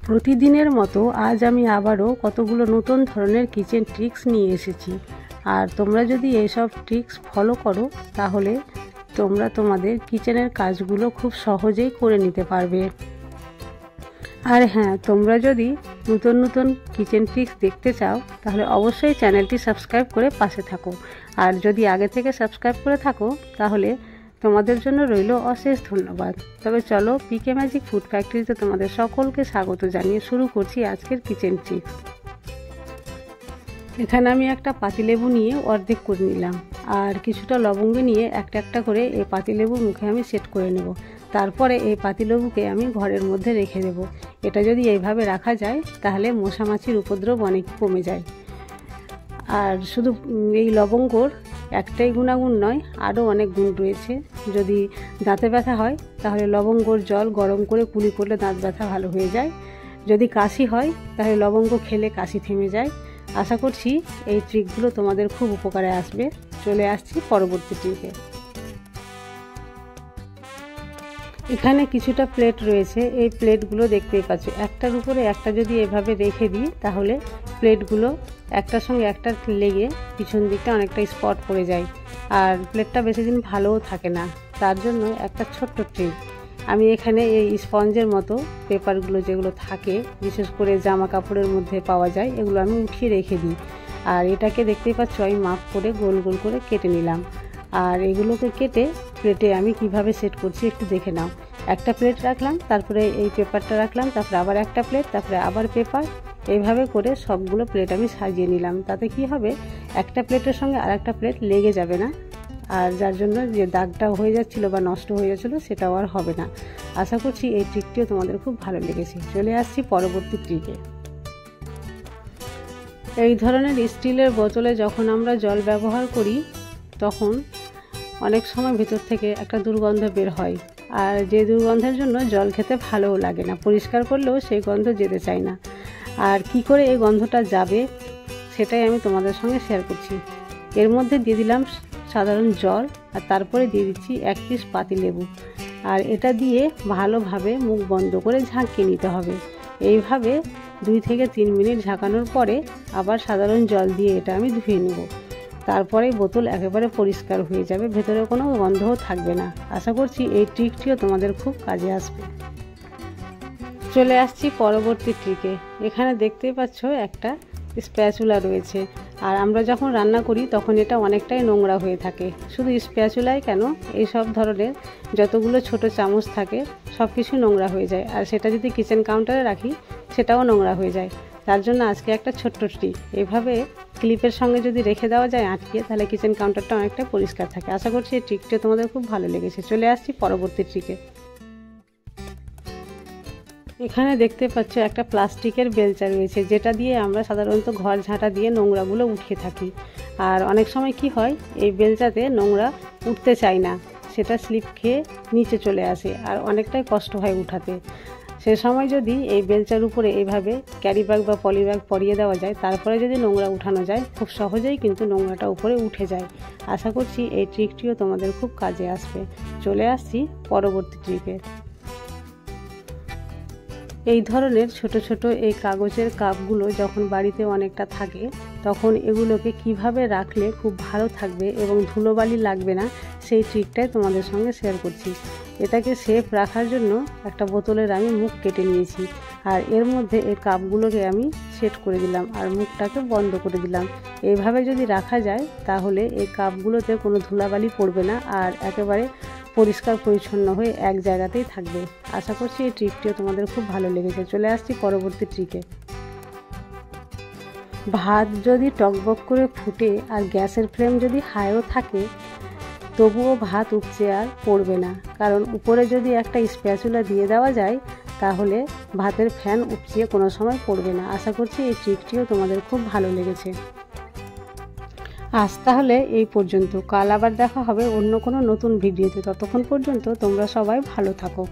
প্রতিদিনের মতো আজ আমি আবারও কতগুলো নতুন ধরনের কিচেন ট্রিক্স নিয়ে এসেছি। আর তোমরা যদি এইসব ট্রিক্স ফলো করো তাহলে তোমরা তোমাদের কিচেনের কাজগুলো খুব সহজেই করে নিতে পারবে। আর হ্যাঁ, তোমরা যদি নতুন নতুন কিচেন ট্রিক্স দেখতে চাও তাহলে অবশ্যই চ্যানেলটি সাবস্ক্রাইব করে পাশে থাকো। আর যদি আগে থেকে সাবস্ক্রাইব করে থাকো তাহলে তোমাদের জন্য রইল অশেষ ধন্যবাদ। তবে চলো, পিকে ম্যাজিক ফুড ফ্যাক্টরিতে তোমাদের সকলকে স্বাগত জানিয়ে শুরু করছি আজকের কিচেন ট্রিক্স। এখানে আমি একটা পাতিলেবু নিয়ে অর্ধেক করে নিলাম, আর কিছুটা লবঙ্গ নিয়ে একটা একটা করে এই পাতিলেবুর মুখে আমি সেট করে নেব। তারপরে এই পাতিলেবুকে আমি ঘরের মধ্যে রেখে দেব। এটা যদি এইভাবে রাখা যায় তাহলে মশা মাছির উপদ্রব অনেক কমে যায়। আর শুধু এই লবঙ্গর একটাই গুণাগুণ নয়, আরও অনেক গুণ রয়েছে। যদি দাঁতে ব্যথা হয় তাহলে লবঙ্গর জল গরম করে কুলি করলে দাঁত ব্যথা ভালো হয়ে যায়। যদি কাশি হয় তাহলে লবঙ্গ খেলে কাশি থেমে যায়। আশা করছি এই ট্রিকগুলো তোমাদের খুব উপকারে আসবে। চলে আসছি পরবর্তী ট্রিকে। এখানে কিছুটা প্লেট রয়েছে, এই প্লেটগুলো দেখতেই পাচ্ছ। একটার উপরে একটা যদি এভাবে রেখে দিই তাহলে প্লেটগুলো একটার সঙ্গে একটা লেগে পিছন দিকটা অনেকটা স্পট পড়ে যায়, আর প্লেটটা বেশি দিন ভালোও থাকে না। তার জন্য একটা ছোট্ট ট্রিক, আমি এখানে এই স্পঞ্জের মতো পেপারগুলো যেগুলো থাকে, বিশেষ করে জামা কাপড়ের মধ্যে পাওয়া যায়, এগুলো আমি উঠিয়ে রেখে দিই। আর এটাকে দেখতেই পাচ্ছ আমি মাপ করে গোল গোল করে কেটে নিলাম। আর এগুলোকে কেটে প্লেটে আমি কিভাবে সেট করছি একটু দেখে নাও। একটা প্লেট রাখলাম, তারপরে এই পেপারটা রাখলাম, তারপরে আবার একটা প্লেট, তারপরে আবার পেপার, এইভাবে করে সবগুলো প্লেট আমি সাজিয়ে নিলাম। তাতে কি হবে, একটা প্লেটের সঙ্গে আর একটা প্লেট লেগে যাবে না, আর যার জন্য যে দাগটা হয়ে যাচ্ছিল বা নষ্ট হয়ে যাচ্ছিলো সেটাও আর হবে না। আশা করছি এই ট্রিকটিও তোমাদের খুব ভালো লেগেছে। চলে আসছি পরবর্তী ট্রিকে। এই ধরনের স্টিলের বোতলে যখন আমরা জল ব্যবহার করি তখন অনেক সময় ভিতর থেকে একটা দুর্গন্ধ বের হয়, আর যে দুর্গন্ধের জন্য জল খেতে ভালোও লাগে না, পরিষ্কার করলেও সেই গন্ধ যেতে চায় না। আর কি করে এই গন্ধটা যাবে সেটাই আমি তোমাদের সঙ্গে শেয়ার করছি। এর মধ্যে দিয়ে দিলাম সাধারণ জল, আর তারপরে দিয়ে দিচ্ছি এক পিস পাতিলেবু। আর এটা দিয়ে ভালোভাবে মুখ বন্ধ করে ঝাঁকিয়ে নিতে হবে। এইভাবে 2 থেকে 3 মিনিট ঝাঁকানোর পরে আবার সাধারণ জল দিয়ে এটা আমি ধুয়ে নেব। তারপরে বোতল একেবারে পরিষ্কার হয়ে যাবে, ভেতরে কোনো গন্ধও থাকবে না। আশা করছি এই ট্রিকটিও তোমাদের খুব কাজে আসবে। চলে আসছি পরবর্তী ট্রিকে। এখানে দেখতেই পাচ্ছ একটা স্প্যাচুলা রয়েছে, আর আমরা যখন রান্না করি তখন এটা অনেকটাই নোংরা হয়ে থাকে। শুধু স্প্যাচুলাই কেন, এই সব ধরনের যতগুলো ছোট চামচ থাকে সব কিছু নোংরা হয়ে যায়, আর সেটা যদি কিচেন কাউন্টারে রাখি সেটাও নোংরা হয়ে যায়। তার জন্য আজকে একটা ছোট্ট ট্রিক, এইভাবে ক্লিপের সঙ্গে যদি রেখে দেওয়া যায় আটকে, তাহলে কিচেন কাউন্টারটা অনেকটা পরিষ্কার থাকে। আশা করছি এই ট্রিকটা তোমাদের খুব ভালো লেগেছে। চলে আসছি পরবর্তী ট্রিকে। এখানে দেখতে পাচ্ছ একটা প্লাস্টিকের বেলচা রয়েছে, যেটা দিয়ে আমরা সাধারণত ঘর ঝাঁটা দিয়ে নোংরাগুলো উঠিয়ে থাকি। আর অনেক সময় কি হয়, এই বেলচাতে নোংরা উঠতে চায় না, সেটা স্লিপ খেয়ে নিচে চলে আসে, আর অনেকটাই কষ্ট হয় উঠাতে। সে সময় যদি এই বেলচার উপরে এইভাবে ক্যারি ব্যাগ বা পলি ব্যাগ পরিয়ে দেওয়া যায়, তারপরে যদি নোংরা উঠানো যায়, খুব সহজেই কিন্তু নোংরাটা উপরে উঠে যায়। আশা করছি এই ট্রিকটিও তোমাদের খুব কাজে আসবে। চলে আসছি পরবর্তী ট্রিকে। এই ধরনের ছোট ছোট এই কাগজের কাপগুলো যখন বাড়িতে অনেকটা থাকে তখন এগুলোকে কিভাবে রাখলে খুব ভালো থাকবে এবং ধুলোবালি লাগবে না, সেই ট্রিকটাই তোমাদের সঙ্গে শেয়ার করছি। এটাকে সেফ রাখার জন্য একটা বোতলের আমি মুখ কেটে নিয়েছি, আর এর মধ্যে এই কাপগুলোকে আমি সেট করে দিলাম আর মুখটাকে বন্ধ করে দিলাম। এইভাবে যদি রাখা যায় তাহলে এই কাপগুলোতে কোনো ধুলাবালি পড়বে না, আর একেবারে পরিষ্কার পরিচ্ছন্ন হয়ে এক জায়গাতেই থাকবে। আশা করছি এই ট্রিকটিও তোমাদের খুব ভালো লেগেছে। চলে আসছি পরবর্তী ট্রিকে। ভাত যদি টকবক করে ফুটে আর গ্যাসের ফ্লেম যদি হাইও থাকে তবুও ভাত উপচে আর পড়বে না, কারণ উপরে যদি একটা স্প্যাচুলা দিয়ে দেওয়া যায় তাহলে ভাতের ফ্যান উপচিয়ে কোনো সময় পড়বে না। আশা করছি এই ট্রিকটিও তোমাদের খুব ভালো লেগেছে। আজ তাহলে এই পর্যন্ত, কাল আবার দেখা হবে অন্য কোনো নতুন ভিডিওতে। ততক্ষণ পর্যন্ত তোমরা সবাই ভালো থাকো।